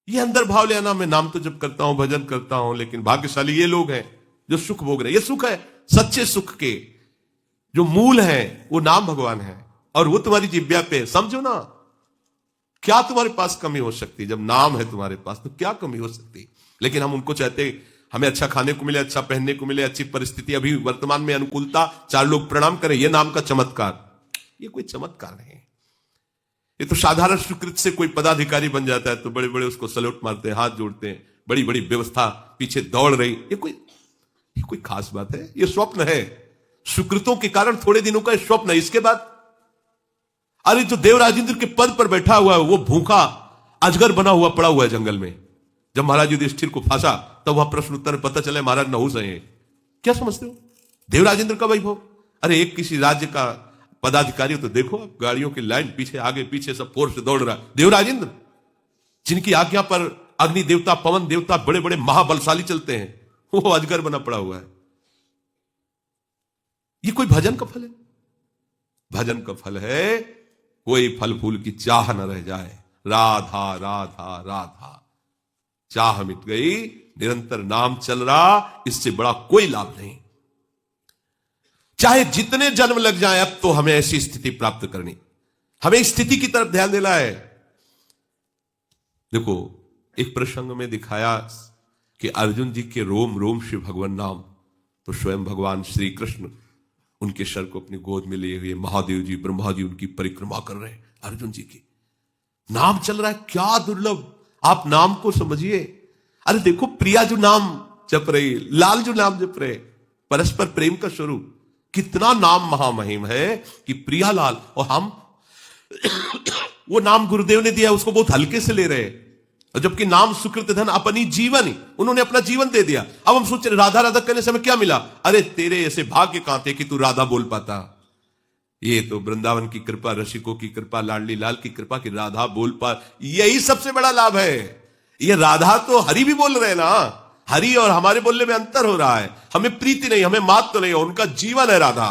ये अंदर भाव ले आना, मैं नाम तो जब करता हूं, भजन करता हूं, लेकिन भाग्यशाली ये लोग हैं जो सुख भोग रहे हैं। ये सुख है सच्चे सुख के जो मूल है, वो नाम भगवान है, और वो तुम्हारी जिब्या पे। समझो ना, क्या तुम्हारे पास कमी हो सकती? जब नाम है तुम्हारे पास तो क्या कमी हो सकती? लेकिन हम उनको चाहते, हमें अच्छा खाने को मिले, अच्छा पहनने को मिले, अच्छी परिस्थिति, अभी वर्तमान में अनुकूलता, चार लोग प्रणाम करें, यह नाम का चमत्कार। ये कोई चमत्कार नहीं, ये तो साधारण स्वीकृत से कोई पदाधिकारी बन जाता है तो बड़े बड़े उसको सल्यूट मारते हैं, हाथ जोड़ते हैं, बड़ी बड़ी व्यवस्था पीछे दौड़ रही। ये कोई खास बात है? ये स्वप्न है, स्वीकृतों के कारण थोड़े दिनों का स्वप्न है। इसके बाद अरे जो देवराजेंद्र के पद पर बैठा हुआ है वो भूखा अजगर बना हुआ पड़ा हुआ है जंगल में। जब महाराज युधिष्ठिर को फांसा तब वह प्रश्न उत्तर में पता चला महाराज नहुस हैं। क्या समझते हो देवराजेंद्र का वैभव? अरे एक किसी राज्य का पदाधिकारी तो देखो, गाड़ियों की लाइन पीछे आगे पीछे सब फोर्स दौड़ रहा। देवराजेंद्र जिनकी आज्ञा पर अग्नि देवता, पवन देवता, बड़े बड़े महाबलशाली चलते हैं, वो अजगर बना पड़ा हुआ है। ये कोई भजन का फल है? भजन का फल है कोई फल फूल की चाह न रह जाए, राधा राधा राधा, चाह मिट गई, निरंतर नाम चल रहा, इससे बड़ा कोई लाभ नहीं। चाहे जितने जन्म लग जाए, अब तो हमें ऐसी स्थिति प्राप्त करनी, हमें इस स्थिति की तरफ ध्यान देना है। देखो एक प्रसंग में दिखाया कि अर्जुन जी के रोम रोम से भगवान नाम, तो स्वयं भगवान श्री कृष्ण उनके सर को अपनी गोद में लिए हुए, महादेव जी ब्रह्मा जी उनकी परिक्रमा कर रहे हैं, अर्जुन जी की नाम चल रहा है। क्या दुर्लभ, आप नाम को समझिए। अरे देखो प्रिया जो नाम जप रही, लाल जो नाम जप रहे, परस्पर प्रेम का स्वरूप, कितना नाम महामहिम है कि प्रिया लाल, और हम वो नाम गुरुदेव ने दिया उसको बहुत हल्के से ले रहे, और जबकि नाम सुकृत धन अपनी जीवन, उन्होंने अपना जीवन दे दिया। अब हम सोच रहे राधा राधा करने से हमें क्या मिला? अरे तेरे ऐसे भाग्य कहां थे कि तू राधा बोल पाता। ये तो वृंदावन की कृपा, रसिकों की कृपा, लाडली लाल की कृपा कि राधा बोल पा, यही सबसे बड़ा लाभ है। ये राधा तो हरि भी बोल रहे हैं ना, हरि और हमारे बोलने में अंतर हो रहा है। हमें प्रीति नहीं, हमें मात तो नहीं, उनका जीवन है राधा,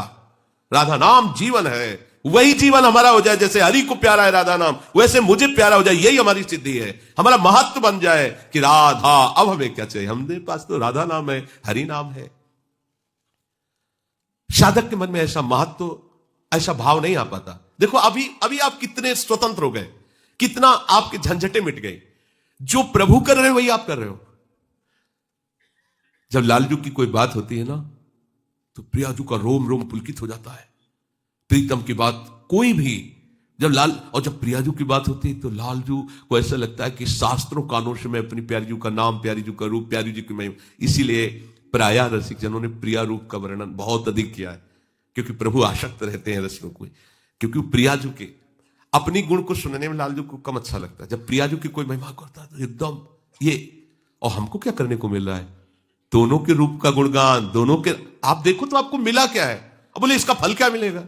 राधा नाम जीवन है। वही जीवन हमारा हो जाए, जैसे हरि को प्यारा है राधा नाम, वैसे मुझे प्यारा हो जाए, यही हमारी सिद्धि है। हमारा महत्व बन जाए कि राधा, अब हमें क्या चाहिए? हमारे पास तो राधा नाम है, हरि नाम है। साधक के मन में ऐसा महत्व, ऐसा भाव नहीं आ पाता। देखो अभी अभी आप कितने स्वतंत्र हो गए, कितना आपके झंझटे मिट गए। जो प्रभु कर रहे हो वही आप कर रहे हो। जब लालजू की कोई बात होती है ना, तो प्रियाजू का रोम रोम पुलकित हो जाता है। प्रीतम की बात कोई भी, जब प्रियाजू की बात होती है तो लालजू को ऐसा लगता है कि शास्त्रों कानों से मैं अपनी प्यारीजू का नाम, प्यारीजू का रूप, प्यारीजू की महिमा। इसीलिए प्रायः रसिक जनों ने प्रिया रूप का वर्णन बहुत अधिक किया है, क्योंकि प्रभु आसक्त रहते हैं रसिकों को, क्योंकि प्रियाजू के अपनी गुण को सुनने में लालजू को कम अच्छा लगता है। जब प्रियाजू की कोई महिमा करता है तो एकदम ये, और हमको क्या करने को मिल रहा है? दोनों के रूप का गुणगान, दोनों के आप देखो तो आपको मिला क्या है? अब बोले इसका फल क्या मिलेगा?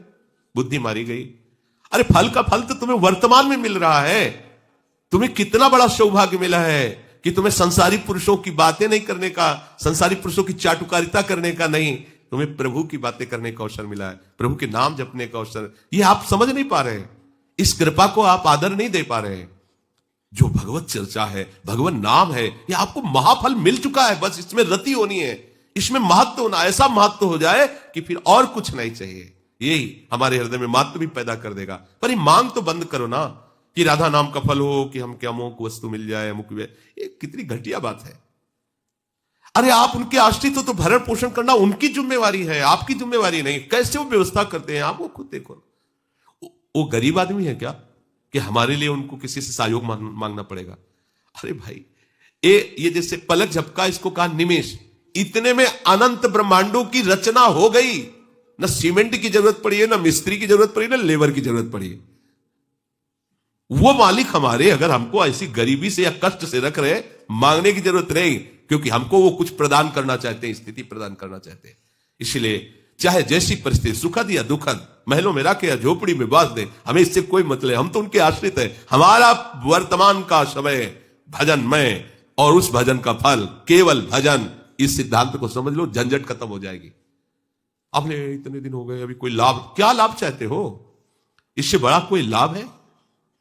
बुद्धि मारी गई। अरे फल का फल तो तुम्हें वर्तमान में मिल रहा है। तुम्हें कितना बड़ा सौभाग्य मिला है कि तुम्हें संसारी पुरुषों की बातें नहीं करने का, संसारी पुरुषों की चाटुकारिता करने का नहीं, तुम्हें प्रभु की बातें करने का अवसर मिला है, प्रभु के नाम जपने का अवसर। ये आप समझ नहीं पा रहे, इस कृपा को आप आदर नहीं दे पा रहे। जो भगवत चर्चा है, भगवान नाम है, ये आपको महाफल मिल चुका है। बस इसमें रति होनी है, इसमें महत्व होना, ऐसा महत्व हो जाए कि फिर और कुछ नहीं चाहिए। यही हमारे हृदय में महत्व भी पैदा कर देगा। पर ये मांग तो बंद करो ना कि राधा नाम का फल हो, कि हम क्या अमुक वस्तु मिल जाए, अमुक। ये कितनी घटिया बात है। अरे आप उनके आश्रित हो तो भरण पोषण करना उनकी जिम्मेवारी है, आपकी जिम्मेवारी नहीं। कैसे वो व्यवस्था करते हैं आप वो खुद देखो। वो गरीब आदमी है क्या कि हमारे लिए उनको किसी से सहयोग मांगना पड़ेगा? अरे भाई ये जैसे पलक झपका, इसको कहा निमेश, इतने में अनंत ब्रह्मांडों की रचना हो गई। ना सीमेंट की जरूरत पड़ी है, ना मिस्त्री की जरूरत पड़ी, ना लेबर की जरूरत पड़ी है। वो मालिक हमारे, अगर हमको ऐसी गरीबी से या कष्ट से रख रहे, मांगने की जरूरत नहीं, क्योंकि हमको वो कुछ प्रदान करना चाहते हैं, स्थिति प्रदान करना चाहते हैं। इसलिए चाहे जैसी परिस्थिति, सुखद या दुखद, महलों में रखे या झोपड़ी में बांध दे, हमें इससे कोई मतलब, हम तो उनके आश्रित है। हमारा वर्तमान का समय भजनमय, और उस भजन का फल केवल भजन। इस सिद्धांत को समझ लो, झंझट खत्म हो जाएगी। आपने इतने दिन हो गए, अभी कोई लाभ, क्या लाभ चाहते हो? इससे बड़ा कोई लाभ है?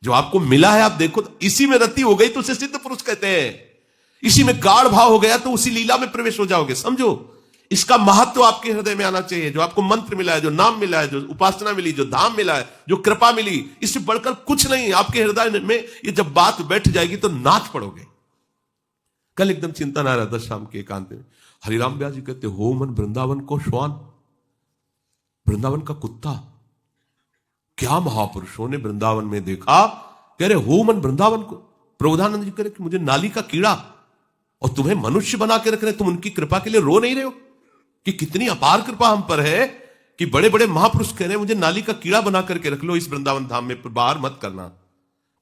जो आपको मिला है आप देखो, तो इसी में रति हो गई तो उसे सिद्ध पुरुष कहते हैं। इसी में गाढ़ भाव हो गया तो उसी लीला में प्रवेश हो जाओगे। समझो, इसका महत्व आपके हृदय में आना चाहिए। जो आपको मंत्र मिला है, जो नाम मिला है, जो उपासना मिली, जो धाम मिला है, जो कृपा मिली, इससे बढ़कर कुछ नहीं। आपके हृदय में ये जब बात बैठ जाएगी तो नाच पड़ोगे। कल एकदम चिंतन आ रहा था शाम के एकांत में। हरिराम व्यास जी कहते, हो मन वृंदावन को श्वान, वृंदावन का कुत्ता। क्या महापुरुषों ने वृंदावन में देखा, कह रहे हो मन वृंदावन को। प्रबोधानंद जी कह रहे कि मुझे नाली का कीड़ा, और तुम्हें मनुष्य बना के रख रहे, तुम उनकी कृपा के लिए रो नहीं रहे हो कि कितनी अपार कृपा हम पर है कि बड़े बड़े महापुरुष कह रहे हैं मुझे नाली का कीड़ा बना करके रख लो इस वृंदावन धाम में, पर बाहर मत करना।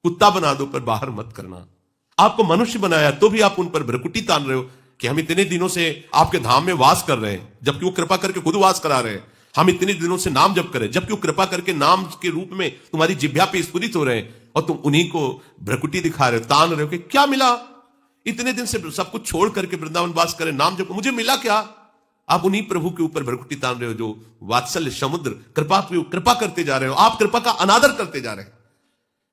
कुत्ता बना दो पर बाहर मत करना। आपको मनुष्य बनाया तो भी आप उन पर भ्रकुटी तान रहे हो कि हम इतने दिनों से आपके धाम में वास कर रहे हैं, जबकि वो कृपा करके खुद वास करा रहे हैं। हम इतने दिनों से नाम जप करें, जबकि वो कृपा करके नाम के रूप में तुम्हारी जिह्वा पे स्फुरित हो रहे हैं, और तुम उन्हीं को भ्रकुटी दिखा रहे हो, तान रहे हो कि क्या मिला, इतने दिन से सब कुछ छोड़ करके वृंदावन वास करें, नाम जप, मुझे मिला क्या। आप उन्हीं प्रभु के ऊपर भ्रकुटी तान रहे हो जो वात्सल्य समुद्र कृपा करते जा रहे हो। आप कृपा का अनादर करते जा रहे हैं।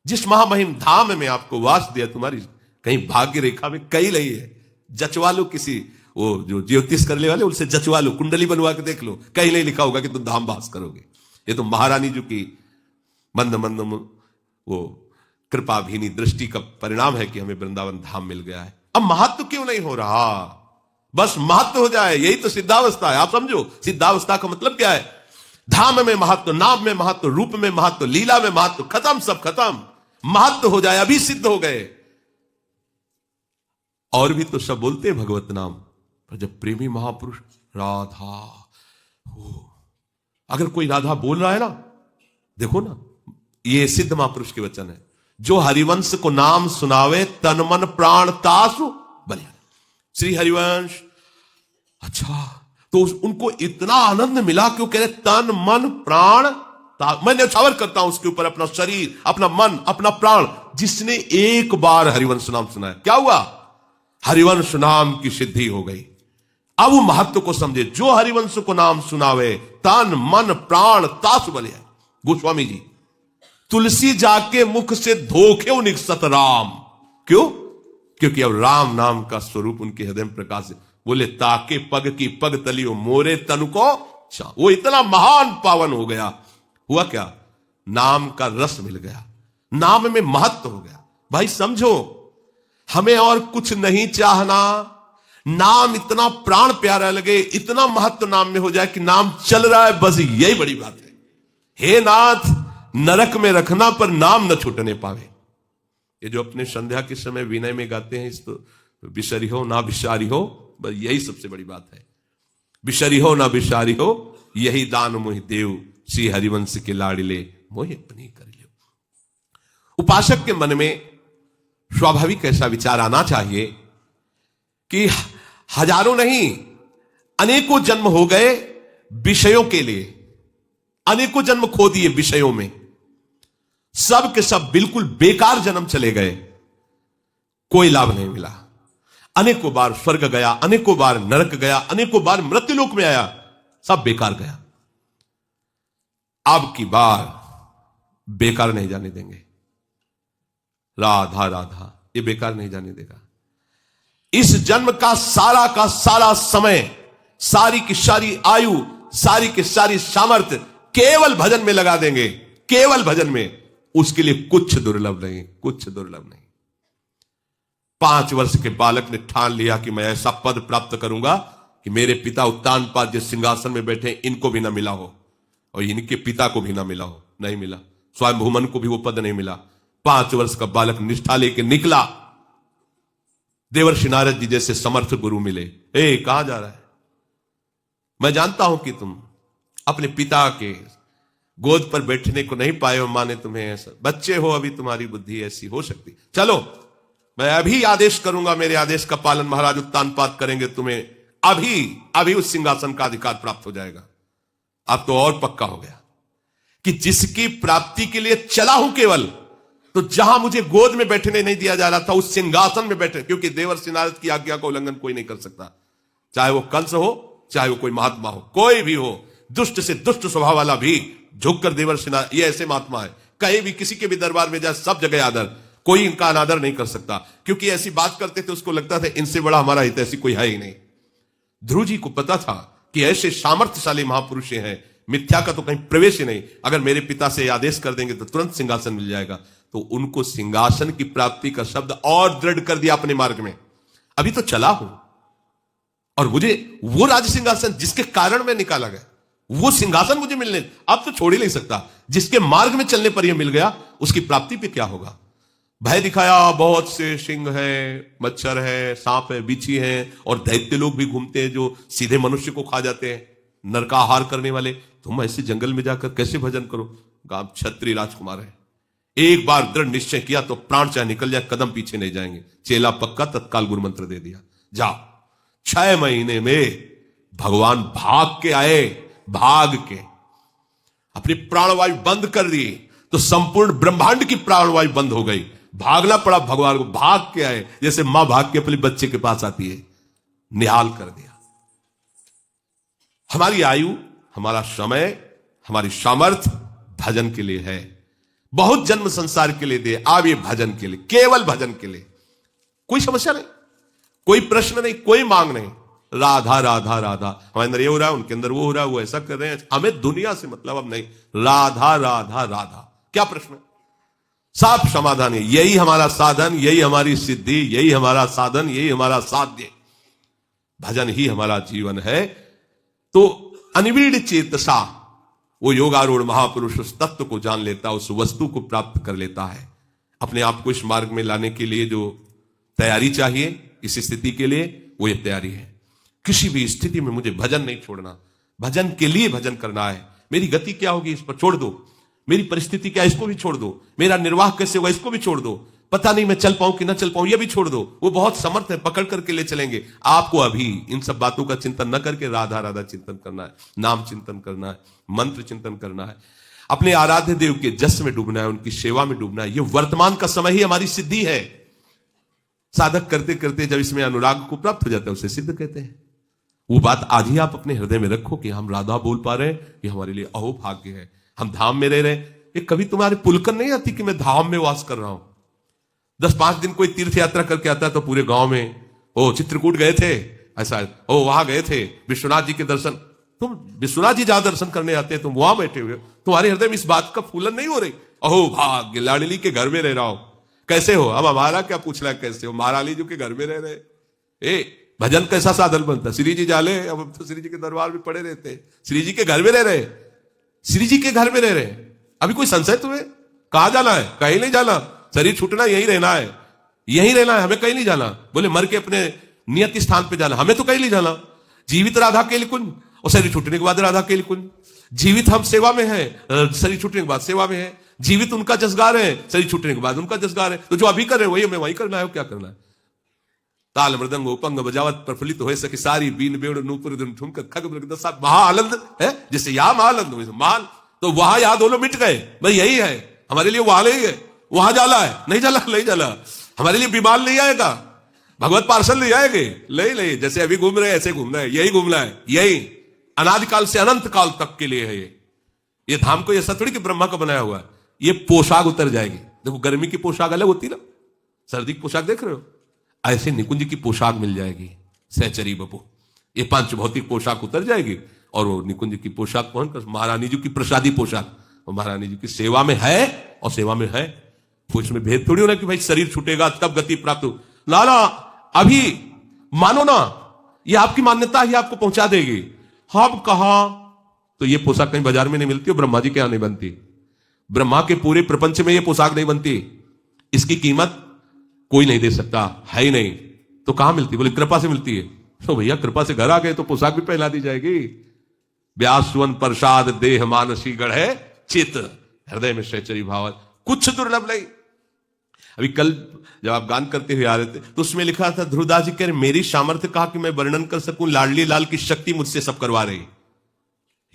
जिस महामहिम धाम में आपको वास दिया, तुम्हारी कहीं भाग्य रेखा में कहीं नहीं है। जचवा लो किसी वो जो ज्योतिष करने वाले, उनसे जचवा लो, कुंडली बनवा के देख लो, कहीं नहीं लिखा होगा कि तुम धाम वास करोगे। ये तो महारानी जी की मंद मंद वो कृपा भीनी दृष्टि का परिणाम है कि हमें वृंदावन धाम मिल गया है। अब महत्व क्यों नहीं हो रहा, बस महत्व हो जाए, यही तो सिद्धावस्था है। आप समझो, सिद्धावस्था का मतलब क्या है। धाम में महत्व, नाम में महत्व, रूप में महत्व, लीला में महत्व, खत्म, सब खत्म। महत्व हो जाए, अभी सिद्ध हो गए। और भी तो सब बोलते हैं भगवत नाम, पर जब प्रेमी महापुरुष राधा हो, अगर कोई राधा बोल रहा है ना, देखो ना, ये सिद्ध महापुरुष के वचन है, जो हरिवंश को नाम सुनावे तन मन प्राण तासु बलिया। श्री हरिवंश, अच्छा, तो उनको इतना आनंद मिला कि वो कह रहे तन मन प्राण, मैं न्यौछावर करता हूं उसके ऊपर अपना शरीर, अपना मन, अपना प्राण, जिसने एक बार हरिवंश नाम सुना है। क्या हुआ, हरिवंश नाम की सिद्धि हो गई। अब वो महत्व को समझे, जो हरिवंश को नाम सुनावे तन मन प्राण तासु बलिया। गोस्वामी जी, तुलसी जाके मुख से धोखे निकसत राम। क्यों, क्योंकि अब राम नाम का स्वरूप उनके हृदय में प्रकाश है। बोले ताके पग की पग तलियो मोरे तन को, वो इतना महान पावन हो गया। हुआ क्या, नाम का रस मिल गया, नाम में महत्व हो गया। भाई समझो, हमें और कुछ नहीं चाहना, नाम इतना प्राण प्यारा लगे, इतना महत्व नाम में हो जाए कि नाम चल रहा है, बस यही बड़ी बात है। हे नाथ, नरक में रखना पर नाम न छूटने पावे। ये जो अपने संध्या के समय विनय में गाते हैं, इस तो बिशरी हो ना बिशारी हो, बस यही सबसे बड़ी बात है। बिशरी हो ना बिशारी हो, यही दान मोहि देव, श्री हरिवंश के लाड़िले मोहि अपनी कर लियो। उपासक के मन में स्वाभाविक ऐसा विचार आना चाहिए कि हजारों नहीं, अनेकों जन्म हो गए विषयों के लिए, अनेकों जन्म खो दिए विषयों में, सब के सब बिल्कुल बेकार जन्म चले गए, कोई लाभ नहीं मिला। अनेकों बार स्वर्ग गया, अनेकों बार नरक गया, अनेकों बार मृत्युलोक में आया, सब बेकार गया। अब की बार बेकार नहीं जाने देंगे। राधा राधा, ये बेकार नहीं जाने देगा। इस जन्म का सारा समय, सारी की सारी आयु, सारी की सारी सामर्थ्य केवल भजन में लगा देंगे, केवल भजन में। उसके लिए कुछ दुर्लभ नहीं, कुछ दुर्लभ नहीं। 5 वर्ष के बालक ने ठान लिया कि मैं ऐसा पद प्राप्त करूंगा कि मेरे पिता उत्तानपाद जिस सिंहासन में बैठे इनको भी ना मिला हो, और इनके पिता को भी ना मिला हो। नहीं मिला, स्वयं भूमन को भी वो पद नहीं मिला। 5 वर्ष का बालक निष्ठा लेके निकला, देवर्षि नारद जी जैसे समर्थ गुरु मिले। ए, कहां जा रहा है, मैं जानता हूं कि तुम अपने पिता के गोद पर बैठने को नहीं पाए हो, मां ने तुम्हें ऐसा, बच्चे हो अभी, तुम्हारी बुद्धि ऐसी हो सकती, चलो मैं अभी आदेश करूंगा, मेरे आदेश का पालन महाराज उत्तानपाद करेंगे, तुम्हें अभी उस सिंहासन का अधिकार प्राप्त हो जाएगा। अब तो और पक्का हो गया कि जिसकी प्राप्ति के लिए चला हूं केवल, तो जहां मुझे गोद में बैठने नहीं दिया जा रहा था, उस सिंहासन में बैठे, क्योंकि देवर्षि नारद की आज्ञा का उल्लंघन कोई नहीं कर सकता, चाहे वो कंस हो, चाहे वो कोई महात्मा हो, कोई भी हो। दुष्ट से दुष्ट स्वभाव वाला भी झुककर देवर्षि नारद, ये ऐसे महात्मा है कहीं भी किसी के भी दरबार में जाए सब जगह आदर, कोई इनका अनादर नहीं कर सकता, क्योंकि ऐसी बात करते थे उसको लगता था इनसे बड़ा हमारा हित ऐसी कोई है ही नहीं। ध्रुव जी को पता था कि ऐसे सामर्थ्यशाली महापुरुष हैं, मिथ्या का तो कहीं प्रवेश ही नहीं, अगर मेरे पिता से आदेश कर देंगे तो तुरंत सिंहासन मिल जाएगा। तो उनको सिंहासन की प्राप्ति का शब्द और दृढ़ कर दिया अपने मार्ग में। अभी तो चला हूं और मुझे वो राज सिंहासन जिसके कारण मैं निकाला गया, वो सिंहासन मुझे मिलने, अब तो छोड़ ही नहीं सकता। जिसके मार्ग में चलने पर यह मिल गया, उसकी प्राप्ति पे क्या होगा। भय दिखाया, बहुत से सिंह है, मच्छर है, सांप है, बिच्छी है, और दैत्य लोग भी घूमते हैं जो सीधे मनुष्य को खा जाते हैं, नरकाहार करने वाले। तुम ऐसे जंगल में जाकर कैसे भजन करो। आप क्षत्रिय राजकुमार है, एक बार दृढ़ निश्चय किया तो प्राण चाहे निकल जाए, कदम पीछे नहीं जाएंगे। चेला पक्का, तत्काल गुरु मंत्र दे दिया, जाओ। 6 महीने में भगवान भाग के आए, भाग के अपनी प्राणवायु बंद कर दी, तो संपूर्ण ब्रह्मांड की प्राणवायु बंद हो गई। भागना पड़ा भगवान को, भाग के आए, जैसे मां भाग के अपने बच्चे के पास आती है। निहाल कर दिया। हमारी आयु, हमारा समय, हमारी सामर्थ्य भजन के लिए है। बहुत जन्म संसार के लिए दे, अब ये भजन के लिए, केवल भजन के लिए। कोई समस्या नहीं, कोई प्रश्न नहीं, कोई मांग नहीं। राधा राधा राधा, हमारे अंदर ये हो रहा है, उनके अंदर वो हो रहा है, वो ऐसा कर रहे हैं, हमें दुनिया से मतलब अब नहीं। राधा राधा राधा, क्या प्रश्न है, साफ समाधान है। यही हमारा साधन, यही हमारी सिद्धि, यही हमारा साधन, यही हमारा साध्य। भजन ही हमारा जीवन है। तो अनिवीड चेतसा, वो योगारूढ़ महापुरुष उस तत्व को जान लेता, उस वस्तु को प्राप्त कर लेता है। अपने आप को इस मार्ग में लाने के लिए जो तैयारी चाहिए, इस स्थिति के लिए, वो ये तैयारी है। किसी भी स्थिति में मुझे भजन नहीं छोड़ना, भजन के लिए भजन करना है। मेरी गति क्या होगी इस पर छोड़ दो, मेरी परिस्थिति क्या, इसको भी छोड़ दो, मेरा निर्वाह कैसे होगा इसको भी छोड़ दो, पता नहीं मैं चल पाऊं कि ना चल पाऊं, ये भी छोड़ दो। वो बहुत समर्थ है, पकड़ करके ले चलेंगे आपको। अभी इन सब बातों का चिंतन न करके राधा राधा चिंतन करना है, नाम चिंतन करना है, मंत्र चिंतन करना है, अपने आराध्य देव के जस में डूबना है, उनकी सेवा में डूबना है। ये वर्तमान का समय ही हमारी सिद्धि है। साधक करते करते जब इसमें अनुराग को प्राप्त हो जाता है, उसे सिद्ध कहते हैं। वो बात आज ही आप अपने हृदय में रखो कि हम राधा बोल पा रहे हैं, ये हमारे लिए अहो भाग्य है। हम धाम में रह रहे हैं। ये कभी तुम्हारे पुलकन नहीं आती कि मैं धाम में वास कर रहा हूं। 10-5 दिन कोई तीर्थ यात्रा करके आता है तो पूरे गांव में, ओ चित्रकूट गए थे, ऐसा, ओ वहां गए थे विश्वनाथ जी के दर्शन। तुम विश्वनाथ जी जहां दर्शन करने आते हैं, तुम वहां बैठे हुए, तुम्हारे हृदय में इस बात का फूलन नहीं हो रही, अहो भाग्य, लाडली के घर में रह रहा हूं। कैसे हो, अब हमारा क्या पूछ रहा है कैसे हो, महारानी जी के घर में रह रहे। भजन कैसा साधन बनता, श्री जी जाले, अब तो श्री जी के दरबार में पड़े रहते, श्री जी के घर में रह रहे, श्री जी के घर में रह रहे। अभी कोई संशय तुम्हें, कहां जाना है, कहीं नहीं जाना, शरीर छूटना, यहीं रहना है, यहीं रहना है, हमें कहीं नहीं जाना। बोले मर के अपने नियत स्थान पे जाना, हमें तो कहीं नहीं जाना। जीवित राधा के लिए कुंज, और शरीर छूटने के बाद राधा के लिए कुंज। जीवित हम सेवा में है, शरीर छूटने के बाद सेवा में है। जीवित उनका जसगार है, शरीर छूटने के बाद उनका जसगार है। तो जो अभी कर रहे वही हमें वही करना है, क्या करना है। ताल मृदंग उपंग बजावत प्रफुल्लित हो सके सारी, बीन बेड़ नूपुर ठुमक खग दशा, महाआनंद है। जैसे यहां महाआनंद हो, महान तो वहां यहां दोनों मिट गए, भाई यही है हमारे लिए, वहां नहीं है, वहां जाला है, नहीं जाला, नहीं जाला। हमारे लिए विमान नहीं आएगा, भगवत पार्सल नहीं आएंगे, नहीं, जैसे अभी घूम रहे हैं ऐसे घूमना है, यही घूमना है, यही अनादिकाल से अनंत काल तक के लिए है। ये धाम को ऐसा थोड़ी कि ब्रह्मा का बनाया हुआ है। ये पोशाक उतर जाएगी। देखो गर्मी की पोशाक अलग होती ना, सर्दी की पोशाक देख रहे हो, ऐसे निकुंज की पोशाक मिल जाएगी, सहचरी बपू। ये पंच भौतिक पोशाक उतर जाएगी और वो निकुंज की पोशाक पहनकर महारानी जी की प्रसादी पोशाक, और महारानी जी की सेवा में है, और सेवा में है। कुछ में भेद थोड़ी होना कि भाई शरीर छूटेगा तब गति प्राप्त हो, ना, अभी मानो ना, ये आपकी मान्यता ही आपको पहुंचा देगी। हम कहा तो ये पोशाक कहीं बाजार में नहीं मिलती, और ब्रह्मा जी के यहां नहीं बनती, ब्रह्मा के पूरे प्रपंच में ये पोशाक नहीं बनती, इसकी कीमत कोई नहीं दे सकता, है ही नहीं। तो कहां मिलती, बोले कृपा से मिलती है। तो भैया कृपा से घर आ गए तो पोशाक भी पहना दी जाएगी। व्यास सुवन प्रसाद देह मानसी गढ़े चित, हृदय में सहचरी भाव, कुछ दुर्लभ नहीं। अभी कल जब आप गान करते हुए आ रहे थे तो उसमें लिखा था, ध्रुवदास जी कह रहे मेरी सामर्थ्य कहा कि मैं वर्णन कर सकूं, लाडली लाल की शक्ति मुझसे सब करवा रही।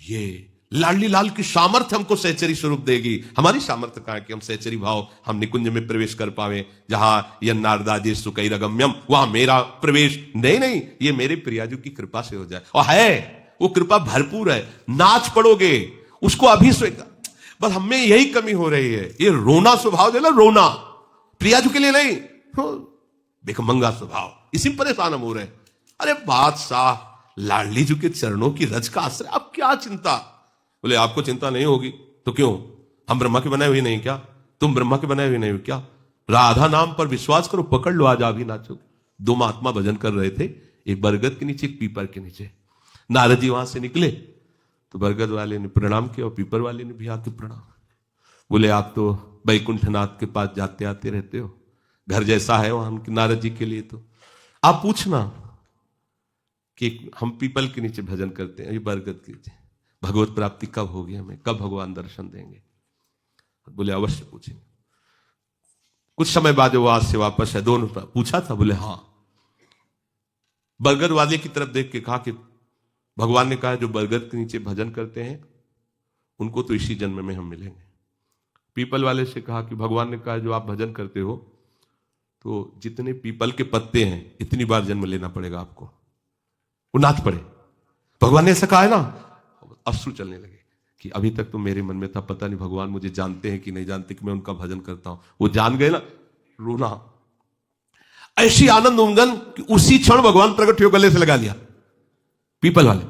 ये लाडली लाल की सामर्थ्य हमको सहचरी स्वरूप देगी। हमारी सामर्थ्य कहां है कि हम सहचरी भाव, हम निकुंज में प्रवेश कर पावे, जहां यन्नारदाजे सुकैरगम्यम, वहां मेरा प्रवेश नहीं, ये मेरे प्रियाजू की कृपा से हो जाए। और है वो कृपा भरपूर है, नाच पड़ोगे उसको अभी स्वीकार। बस हमें यही कमी हो रही है, ये रोना स्वभाव जो है ना, रोना प्रियाजू के लिए नहीं, भिखमंगा स्वभाव, इसी में परेशान हम हो रहे हैं। अरे बादशाह लाडली जी के चरणों की रज का आश्रय, अब क्या चिंता? बोले आपको चिंता नहीं होगी तो क्यों, हम ब्रह्मा के बनाए हुए नहीं क्या? तुम ब्रह्मा के बनाए हुए नहीं हो क्या? राधा नाम पर विश्वास करो, पकड़ लो, आज भी नाचो। दो महात्मा भजन कर रहे थे, एक बरगद के नीचे, एक पीपर के नीचे। नारद जी वहां से निकले तो बरगद वाले ने प्रणाम किया और पीपर वाले ने भी आके प्रणाम। बोले आप तो बैकुंठनाथ के पास जाते आते रहते हो, घर जैसा है वहां नारद जी के लिए, तो आप पूछना कि हम पीपल के नीचे भजन करते हैं, ये बरगद के नीचे भगवत प्राप्ति कब होगी, हमें कब भगवान दर्शन देंगे? बोले अवश्य पूछेंगे। कुछ समय बाद वो आज से वापस है, दोनों पूछा था, बोले हाँ। बरगद वाले की तरफ देख के कहा कि भगवान ने कहा जो बरगद के नीचे भजन करते हैं उनको तो इसी जन्म में हम मिलेंगे। पीपल वाले से कहा कि भगवान ने कहा जो आप भजन करते हो तो जितने पीपल के पत्ते हैं इतनी बार जन्म लेना पड़ेगा आपको। वो नाच पड़े, भगवान ने ऐसा कहा है ना। अश्रु चलने लगे कि अभी तक तो मेरे मन में था, पता नहीं भगवान मुझे जानते हैं कि नहीं जानते कि मैं उनका भजन करता हूं। वो जान गए ना, रोना ऐसी आनंद उमगन कि उसी क्षण भगवान प्रकट हो गले से लगा लिया पीपल वाले।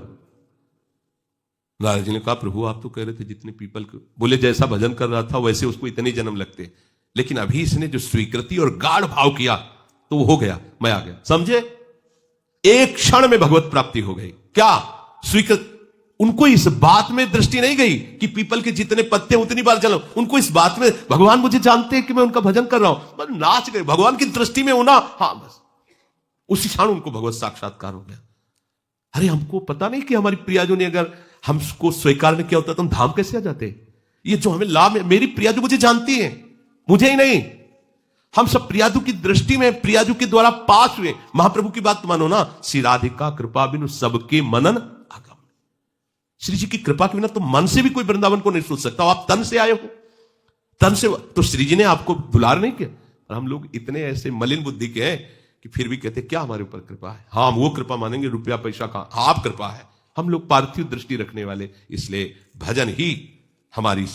नारद जी ने कहा प्रभु आप तो कह रहे थे जितने पीपल को, बोले जैसा भजन कर रहा था वैसे उसको इतने जन्म लगते, लेकिन अभी इसने जो स्वीकृति और गाढ़ भाव किया तो वो हो गया, मैं आ गया, समझे? एक क्षण में भगवत प्राप्ति हो गई। क्या स्वीकृत? उनको इस बात में दृष्टि नहीं गई कि पीपल के जितने पत्ते उतनी बार चलो, उनको इस बात में भगवान मुझे जानते हैं कि मैं उनका भजन कर रहा हूं, बस नाच गए भगवान की दृष्टि में होना। हाँ बस उसी क्षण उनको भगवत साक्षात्कार हो गया। अरे हमको पता नहीं कि हमारी प्रियाजू ने अगर हमको स्वीकार नहीं किया होता तो हम धाम कैसे आ जाते? ये जो हमें लाभ है, मेरी प्रियाजू मुझे जानती है, मुझे ही नहीं, हम सब प्रियाजू की दृष्टि में प्रियाजू के द्वारा पास हुए। महाप्रभु की बात मानो ना, श्री राधिका कृपा बिनु सबके मनन आगम। श्री जी की कृपा के बिना तो मन से भी कोई वृंदावन को नहीं सोच सकता। आप तन से आए हो, तन से, तो श्री जी ने आपको दुलार नहीं किया। और हम लोग इतने ऐसे मलिन बुद्धि के हैं कि फिर भी कहते क्या हमारे ऊपर कृपा है। हाँ हम वो कृपा मानेंगे, रुपया पैसा का, आप कृपा है। हम लोग पार्थिव दृष्टि रखने वाले, इसलिए भजन ही हमारी